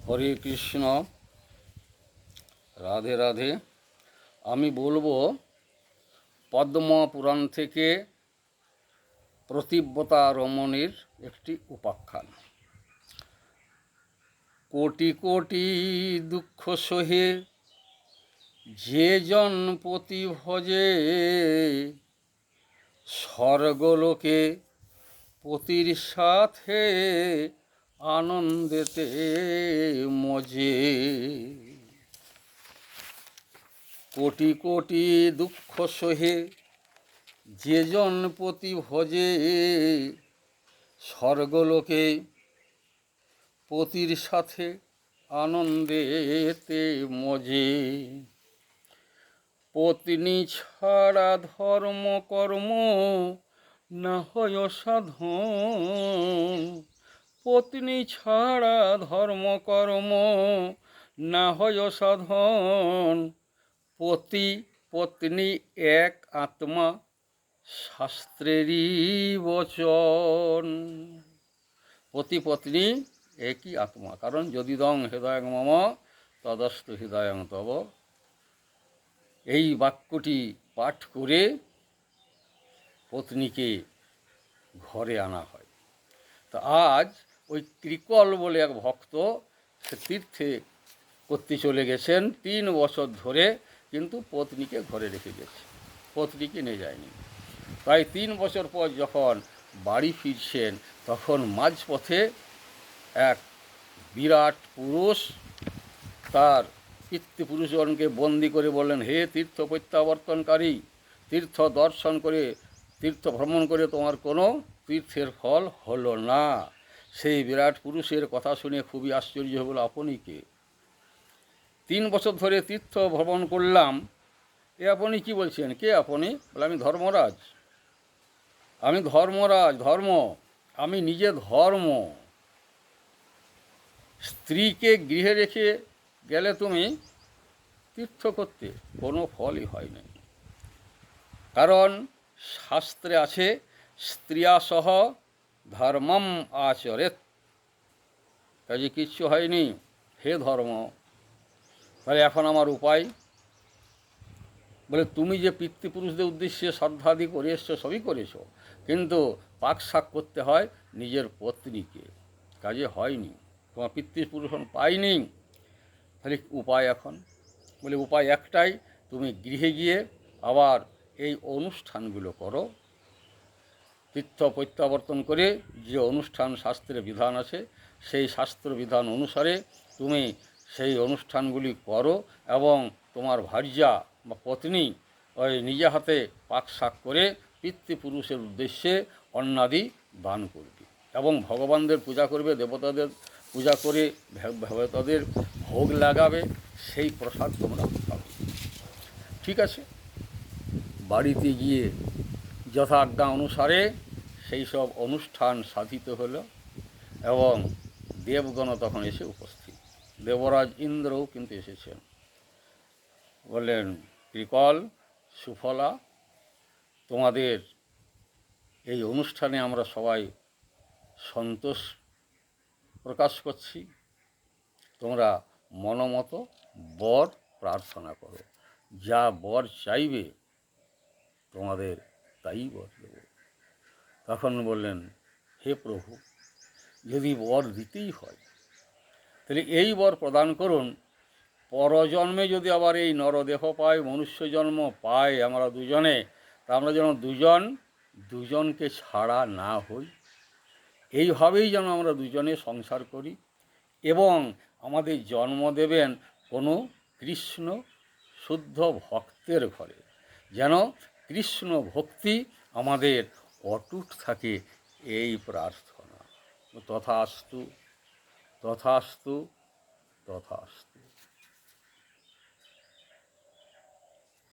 হরে কৃষ্ণ, রাধে রাধে। আমি বলবো পদ্ম পুরাণ থেকে প্রতিব্রতা রমণীর একটি উপাখ্যান। কোটি কোটি দুঃখ সহে যে জন পতি ভজে, স্বর্গলোকে পতির সাথে আনন্দেতে মজে। কোটি কোটি দুঃখ সহে যে জন পতি ভজে, স্বর্গলোকে পতির সাথে আনন্দেতে মজে। পত্নী ছাড়া ধর্ম কর্ম না হয় সাধন, পত্নী ছাড়া ধর্ম কর্ম না হয় সাধন। পতি পত্নী এক আত্মা, শাস্ত্রেরই বচন। পতি পত্নী একই আত্মা, কারণ যদিদং হৃদয়ং মম তদস্তু হৃদয়ং তব। এই বাক্যটি পাঠ করে পত্নীকে ঘরে আনা হয়। তো আজ ওই ত্রিকল বলে এক ভক্ত, সে তীর্থে করতে চলে গেছেন 3 বছর ধরে, কিন্তু পত্নীকে ঘরে রেখে গেছে, পত্নীকে নিয়ে যায়নি। তাই 3 বছর পর যখন বাড়ি ফিরছেন, তখন মাঝপথে এক বিরাট পুরুষ তার পিতৃপুরুষগণকে বন্দি করে বললেন, হে তীর্থ প্রত্যাবর্তনকারী, তীর্থ দর্শন করে, তীর্থ ভ্রমণ করে তোমার কোনো তীর্থের ফল হলো না। সেই বিরাট পুরুষের কথা শুনে খুবই আশ্চর্য হলো, আপনি কে? 3 বছর ধরে তীর্থ ভ্রমণ করলাম, এ আপনি কি বলছেন? কে আপনি? বলে, আমি ধর্মরাজ, আমি ধর্মরাজ, ধর্ম, আমি নিজে ধর্ম। স্ত্রীকে গৃহে রেখে গেলে তুমি তীর্থ করতে, কোনো ফলই হয় না। কারণ শাস্ত্রে আছে, স্ত্রিয়া সহ ধর্মম আচরেত। কাজে কিচ্ছু হয়নি, হে ধর্ম। তাহলে এখন আমার উপায়? বলে, তুমি যে পিতৃপুরুষদের উদ্দেশ্যে শ্রদ্ধাদি করে এসছো, সবই করেছো, কিন্তু পাক শাক করতে হয় নিজের পত্নীকে, কাজে হয়নি, তোমার পিতৃপুরুষ পাইনি। তাহলে উপায় এখন? বলে, উপায় একটাই, তুমি গৃহে গিয়ে আবার এই অনুষ্ঠানগুলো করো। তীর্থ প্রত্যাবর্তন করে যে অনুষ্ঠান শাস্ত্রের বিধান আছে, সেই শাস্ত্র বিধান অনুসারে তুমি সেই অনুষ্ঠানগুলি করো, এবং তোমার ভার্যা বা পত্নী ওই নিজে হাতে পাক শাক করে পিতৃপুরুষের উদ্দেশ্যে অন্নাদি দান করবে, এবং ভগবানদের পূজা করবে, দেবতাদের পূজা করে দেবতাদের ভোগ লাগাবে, সেই প্রসাদ তোমরা পাবে। ঠিক আছে? বাড়িতে গিয়ে যথাজ্ঞা অনুসারে সেই সব অনুষ্ঠান সাধিত হলো, এবং দেবগণ তখন এসে উপস্থিত। দেবরাজ ইন্দ্রও কিন্তু এসেছেন। বললেন, ত্রিকল, সুফলা, তোমাদের এই অনুষ্ঠানে আমরা সবাই সন্তোষ প্রকাশ করছি, তোমরা মনোমতো বর প্রার্থনা করো, যা বর চাইবে তোমাদের তাই বর দেব। তখন বললেন, হে প্রভু, যদি বর দিতেই হয় তাহলে এই বর প্রদান করুন, পরজন্মে যদি আবার এই নরদেহ পাই, মনুষ্য জন্ম পাই আমরা দুজনে, তা আমরা যেন দুজনকে ছাড়া না হই, এইভাবেই যেন আমরা দুজনে সংসার করি, এবং আমাদের জন্ম দেবেন কোনো কৃষ্ণ শুদ্ধ ভক্তের ঘরে, যেন কৃষ্ণ ভক্তি আমাদের অটুট থাকে, এই প্রার্থনা। তথাস্তু, তথাস্তু, তথাস্তু।